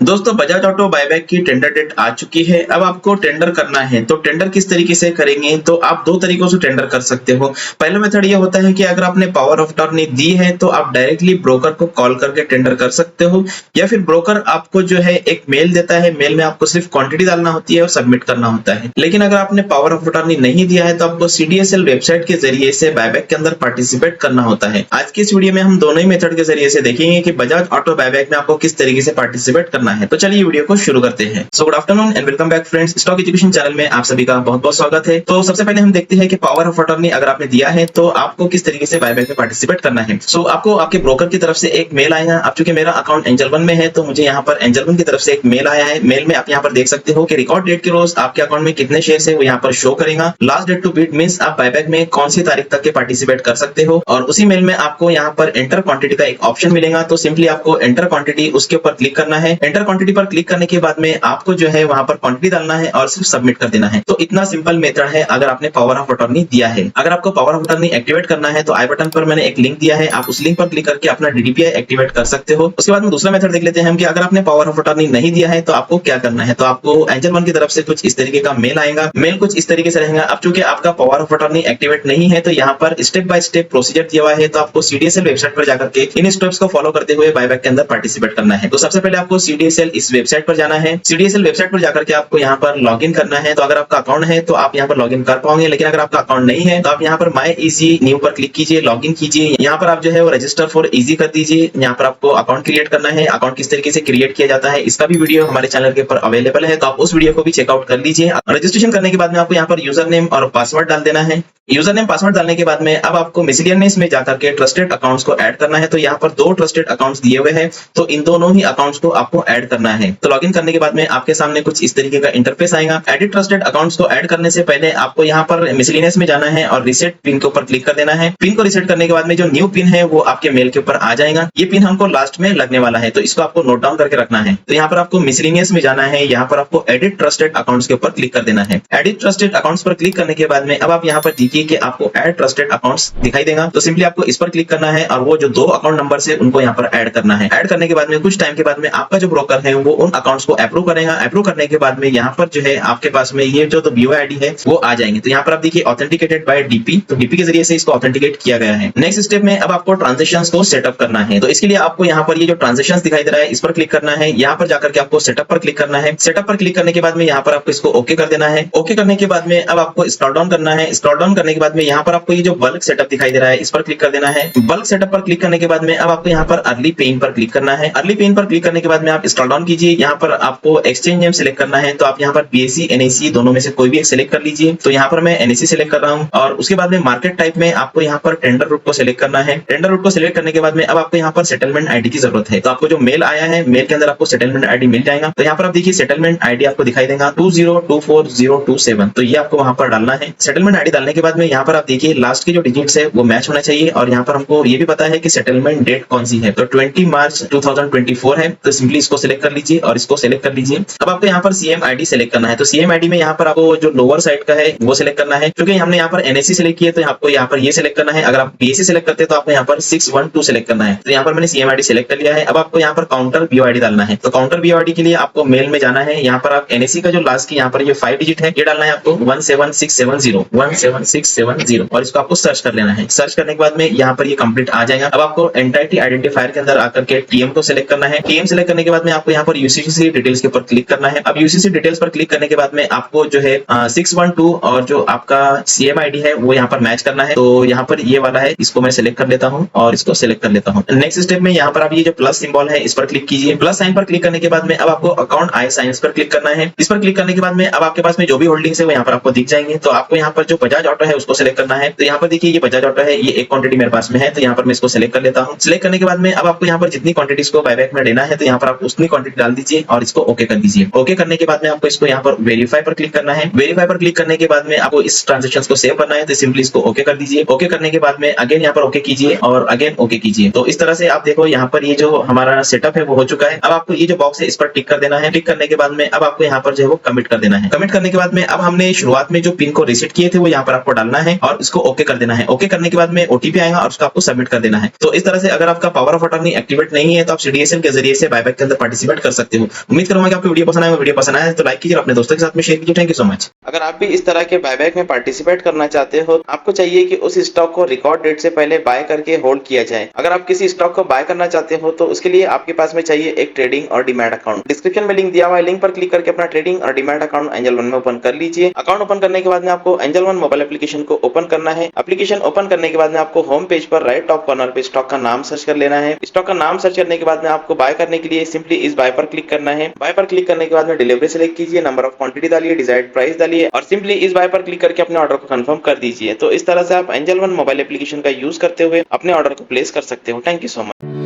दोस्तों Bajaj auto buyback की tender date आ चुकी है। अब आपको टेंडर करना है तो टेंडर किस तरीके से करेंगे, तो आप दो तरीकों से टेंडर कर सकते हो। पहला मेथड ये होता है कि अगर आपने पावर ऑफ अटॉर्नी दी है तो आप डायरेक्टली ब्रोकर को कॉल करके टेंडर कर सकते हो, या फिर ब्रोकर आपको जो है एक मेल देता है, मेल में आपको सिर्फ क्वांटिटी डालना होती है और सबमिट करना होता है। लेकिन अगर आपने पावर ऑफ अटॉर्नी नहीं दिया है तो आपको सीडीएसएल वेबसाइट के जरिए से बायबैक के अंदर पार्टिसिपेट करना होता है। आज की इस वीडियो में हम दोनों ही मेथड के जरिए से देखेंगे कि बजाज ऑटो बायबैक में आपको किस तरीके से पार्टिसिपेट करना है। तो चलिए वीडियो को शुरू करते हैं। So good afternoon and welcome back friends, stock education channel में आप सभी का बहुत बहुत स्वागत है। तो सबसे पहले हम देखते हैं कि पावर ऑफ अटॉर्नी अगर आपने दिया है तो आपको किस तरीके से बायबैक में पार्टिसिपेट करना है। सो आपको आपके ब्रोकर की तरफ से एक मेल आएगा। अब चूंकि मेरा अकाउंट एंजल वन में है तो मुझे यहाँ पर एंजल वन की तरफ से एक मेल आया है। मेल में आप यहाँ पर देख सकते हो कि रिकॉर्ड डेट के रोज आपके अकाउंट में कितने शेयर है वो यहाँ पर शो करेगा। Last date to beat means आप बायबैक में कौन सी तारीख तक के पार्टिसिपेट कर सकते हो, और उसी मेल में आपको यहाँ पर एंटर क्वांटिटी का एक ऑप्शन मिलेगा। तो सिंपली आपको एंटर क्वांटिटी उसके ऊपर क्लिक करना है। एंटर क्वांटिटी पर क्लिक करने के बाद में आपको जो है वहां पर क्वांटिटी डालना है और सिर्फ सबमिट कर देना है। तो इतना सिंपल मेथड है अगर आपने पावर ऑफ अटॉर्नी दिया है। अगर आपको पावर ऑफ अटॉर्नी एक्टिवेट करना है तो आई बटन पर मैंने एक लिंक दिया है, आप उस लिंक पर क्लिक करके अपना डीडीपीआई एक्टिवेट कर सकते हो। उसके बाद में दूसरा मेथड देख लेते हैं कि अगर आपने पावर ऑफ अटॉर्नी नहीं दिया है तो आपको क्या करना है। तो आपको एंजल वन की तरफ से कुछ इस तरीके का मेल आएगा। मेल कुछ इस तरीके से रहेगा। अब चूंकि आपका पावर ऑफ अटॉर्नी एक्टिवेट नहीं है तो यहाँ पर स्टेप बाय स्टेप प्रोसीजर दिया हुआ है। तो आपको सीडीएसएल वेबसाइट पर जाकर के इन स्टेप्स को फॉलो करते हुए बायबैक के अंदर पार्टिसिपेट करना है। तो सबसे पहले आपको सीडीएसएल इस वेबसाइट पर जाना है। सीडीएसएल वेबसाइट पर जाकर के आपको यहाँ पर लॉगिन करना है। तो अगर आपका अकाउंट है तो आप यहाँ पर लॉगिन कर पाओगे, लेकिन अगर आपका अकाउंट नहीं है तो आप यहाँ पर माई इजी न्यू पर क्लिक कीजिए, लॉगिन कीजिए। यहाँ पर आप जो है वो रजिस्टर फॉर इजी कर दीजिए। यहाँ पर आपको अकाउंट क्रिएट करना है। अकाउंट किस तरीके से क्रिएट किया जाता है इसका भी वीडियो हमारे चैनल के ऊपर अवेलेबल है, तो आप उस वीडियो को भी चेकआउट कर लीजिए। रजिस्ट्रेशन करने के बाद में आपको यहाँ पर यूजर नेम और पासवर्ड डाल देना है। यूजर नेम पासवर्ड डालने के बाद में अब आपको मिसलेनियस में जाकर के ट्रस्टेड अकाउंट्स को ऐड करना है। तो यहाँ पर दो ट्रस्टेड अकाउंट्स दिए हुए हैं, तो इन दोनों ही अकाउंट्स को आपको ऐड करना है। तो लॉगिन करने के बाद में आपके सामने कुछ इस तरीके का इंटरफेस आएगा। एडिट ट्रस्टेड अकाउंट्स को ऐड करने से पहले आपको यहाँ पर मिसलेनियस में जाना है और रीसेट पिन के ऊपर क्लिक कर देना है। पिन को रीसेट करने के बाद में जो न्यू पिन है वो आपके मेल के ऊपर आ जाएगा। ये पिन हमको लास्ट में लगने वाला है, तो इसको आपको नोट डाउन करके रखना है। तो यहाँ पर आपको मिसलेनियस में जाना है। यहाँ पर आपको एडिट ट्रस्टेड अकाउंट्स के ऊपर क्लिक कर देना है। एडिट ट्रस्टेड अकाउंट्स पर क्लिक करने के बाद में अब आप यहाँ पर देखिए कि आपको एड ट्रस्टेड अकाउंट्स दिखाई देगा। तो सिंपली आपको इस पर क्लिक करना है और वो जो दो अकाउंट नंबर है उनको यहाँ पर ऐड करना है। ऐड करने के बाद में कुछ टाइम के बाद में आपका जो ब्रोकर है वो उन अकाउंट्स को अप्रूव करेगा। अप्रूव करने के बाद में यहाँ पर जो है आपके पास में ये जो बीओआईडी है वो आ जाएंगे। तो यहाँ पर आप देखिए ऑथेंटिकेटेड बाय डीपी, तो डीपी के जरिए से इसको ऑथेंटिकेट किया गया है। नेक्स्ट स्टेप में अब आपको ट्रांजैक्शंस को सेटअप करना है। तो इसके लिए आपको यहाँ पर ये जो ट्रांजैक्शंस दिखाई दे रहा है इस पर क्लिक करना है। यहाँ पर जाकर के आपको सेटअप पर क्लिक करना है। सेटअप पर क्लिक करने के बाद में यहाँ पर आपको इसको ओके कर देना है। ओके करने के बाद में अब आपको स्क्रॉल डाउन करना है। स्क्रॉल डाउन करने के बाद में यहाँ पर आपको ये जो बल्क सेटअप दिखाई दे रहा है इस पर क्लिक कर देना है। बल्क सेटअप पर क्लिक करने के बाद में अब आपको यहाँ पर अर्ली पेइंग पर क्लिक करना है। अर्ली पेइंग पर क्लिक करने के बाद में आप स्क्रॉल डाउन कीजिए। यहाँ पर आपको एक्सचेंज नेम सिलेक्ट करना है। तो आप यहाँ पर बीएससी एनएसी दोनों में से कोई भी एक सिलेक्ट कर लीजिए। तो यहाँ पर मैं एनएसी सिलेक्ट कर रहा हूँ। और उसके बाद में मार्केट टाइप में आपको यहाँ पर टेंडर रूट को सिलेक्ट करना है। टेंडर रूट को सिलेक्ट करने के बाद में अब आपको यहाँ पर सेटलमेंट आईडी की जरूरत है। तो आपको जो मेल आया है मेल के अंदर आपको सेटलमेंट आईडी मिल जाएगा। तो यहाँ पर आप देखिए सेटलमेंट आईडी आपको दिखाई देगा 20240027। तो ये आपको वहां पर डालना है। सेटलमेंट आईडी डालने के बाद में यहाँ पर आप देखिए लास्ट के जो डिजिट्स है वो मैच होना चाहिए। और यहाँ पर हमको ये भी पता है कि सेटलमेंट डेट कौन सी है, तो 20 मार्च 2024 है। तो सिंपली इसको सिलेक्ट कर लीजिए और इसको सिलेक्ट कर लीजिए। अब आपको यहाँ पर सीएम आईडी सिलेक्ट करना है। तो सीएम आईडी में यहाँ पर आपको जो लोअर साइड का है वो सिलेक्ट करना है। क्योंकि हमने यहाँ पर एनएससी सिलेक्ट किया तो आपको यहाँ पर ये सिलेक्ट करना है। अगर आप बीएससी सिलेक्ट करते हैं तो आपको यहाँ पर 612 सिलेक्ट करना है। तो यहाँ पर मैंने सीएम आईडी सिलेक्ट कर लिया है। अब आपको यहाँ पर काउंटर बीओआईडी डालना है। तो काउंटर बीओआईडी के लिए आपको मेल में जाना है। यहाँ पर आप एनएससी का जो लास्ट की यहाँ पर ये 5 डिजिट है ये डालना है आपको 17670 और इसको आपको सर्च कर लेना है। सर्च करने के बाद में यहाँ पर ये कंप्लीट आ जाएगा। अब आपको एंटाइटी आइडेंटिफायर के अंदर आकर के टीएम को सिलेक्ट करना है। टीएम सिलेक्ट करने के बाद में आपको यहाँ पर यूसीसी डिटेल्स के ऊपर क्लिक करना है। अब यूसीसी डिटेल्स पर क्लिक करने के बाद में आपको जो है 612 और जो आपका सीएम आईडी है वो यहाँ पर मैच करना है। तो यहाँ पर ये वाला है, इसको मैं सिलेक्ट कर लेता हूँ और इसको सिलेक्ट कर लेता हूँ। नेक्स्ट स्टेप में यहाँ पर आप ये जो प्लस सिंबल है इस पर क्लिक कीजिए। प्लस साइन पर क्लिक करने के बाद में अब आपको अकाउंट आई साइंस पर क्लिक करना है। इस पर क्लिक करने के बाद में अब आपके पास में जो भी होल्डिंग्स है वो यहाँ पर आपको दिख जाएंगे। तो आपको यहाँ पर जो बजाज ऑटो है उसको सिलेक्ट करना है। तो यहाँ पर देखिए ये बजाज ऑटो है, ये एक क्वांटिटी मेरे पास में है। तो यहाँ पर मैं इसको सिलेक्ट कर लेता हूँ। सिलेक्ट करने के बाद में अब आपको यहाँ पर जितनी क्वांटिटीज को बायबैक में लेना है तो यहाँ पर आप उतनी क्वांटिटी डाल दीजिए और इसको ओके कर दीजिए। ओके करने के बाद में आपको इसको यहाँ पर वेरीफाई पर क्लिक करना है। वेरीफाई पर क्लिक करने के बाद में आपको इस ट्रांजेक्शन को सेव करना है। तो सिंपली इसको ओके कर दीजिए। ओके करने के बाद में अगेन यहाँ पर ओके कीजिए और अगेन ओके कीजिए। तो इस तरह से आप देखो यहाँ पर ये जो हमारा सेटअप है वो हो चुका है। अब आपको ये जो बॉक्स है इस पर टिक कर देना है। टिक करने के बाद में अब आपको यहाँ पर जो है वो कमिट कर देना है। कमिट करने के बाद में अब हमने शुरुआत में जो पिन को रीसेट किए थे वो यहाँ पर आपको डालना है और इसको ओके कर देना है। ओके करने के बाद में ओटीपी आएगा और उसको आपको सबमिट कर देना है। तो इस तरह से अगर आपका पावर ऑफ अटॉर्नी एक्टिवेट नहीं है तो आप सीडीएसएल के जरिए से बायबैक के अंदर पार्टिसिपेट कर सकते हो। उम्मीद करूंगा कि आपको वीडियो पसंद आएगा। वीडियो पसंद आए तो लाइक कीजिए, अपने दोस्तों के साथ में शेयर कीजिए। Thank you so much. अगर आप भी इस तरह के बायबैक में पार्टिसिपेट करना चाहते हो, आपको चाहिए कि उस स्टॉक को रिकॉर्ड डेट से पहले बाय करके होल्ड किया जाए। अगर आप किसी स्टॉक को बाय करना चाहते हो तो उसके लिए आपके पास में चाहिए एक ट्रेडिंग और डीमैट अकाउंट। डिस्क्रिप्शन में लिंक दिया हुआ है, लिंक पर क्लिक करके अपना ट्रेडिंग और डीमैट अकाउंट एंजल वन में ओपन कर लीजिए। अकाउंट ओपन करने के बाद में आपको एंजल वन मोबाइल एप्लीकेशन को ओपन करना है। एप्लीकेशन ओपन करने के बाद में आपको होम पेज पर राइट टॉप कॉर्नर पे स्टॉक का नाम सर्च कर लेना है। स्टॉक का नाम सर्च करने के बाद में आपको बाय करने के लिए सिंपली इस बाय पर क्लिक करना है। बाय पर क्लिक करने के बाद में डिलीवरी सेलेक्ट कीजिए, नंबर ऑफ क्वांटिटी डालिए, डिजायर्ड प्राइस डालिए और सिंपली इस बाय पर क्लिक करके अपने ऑर्डर को कंफर्म कर दीजिए। तो इस तरह से आप एंजल वन मोबाइल एप्लीकेशन का यूज करते हुए अपने ऑर्डर को प्लेस कर सकते हो। Thank you so much.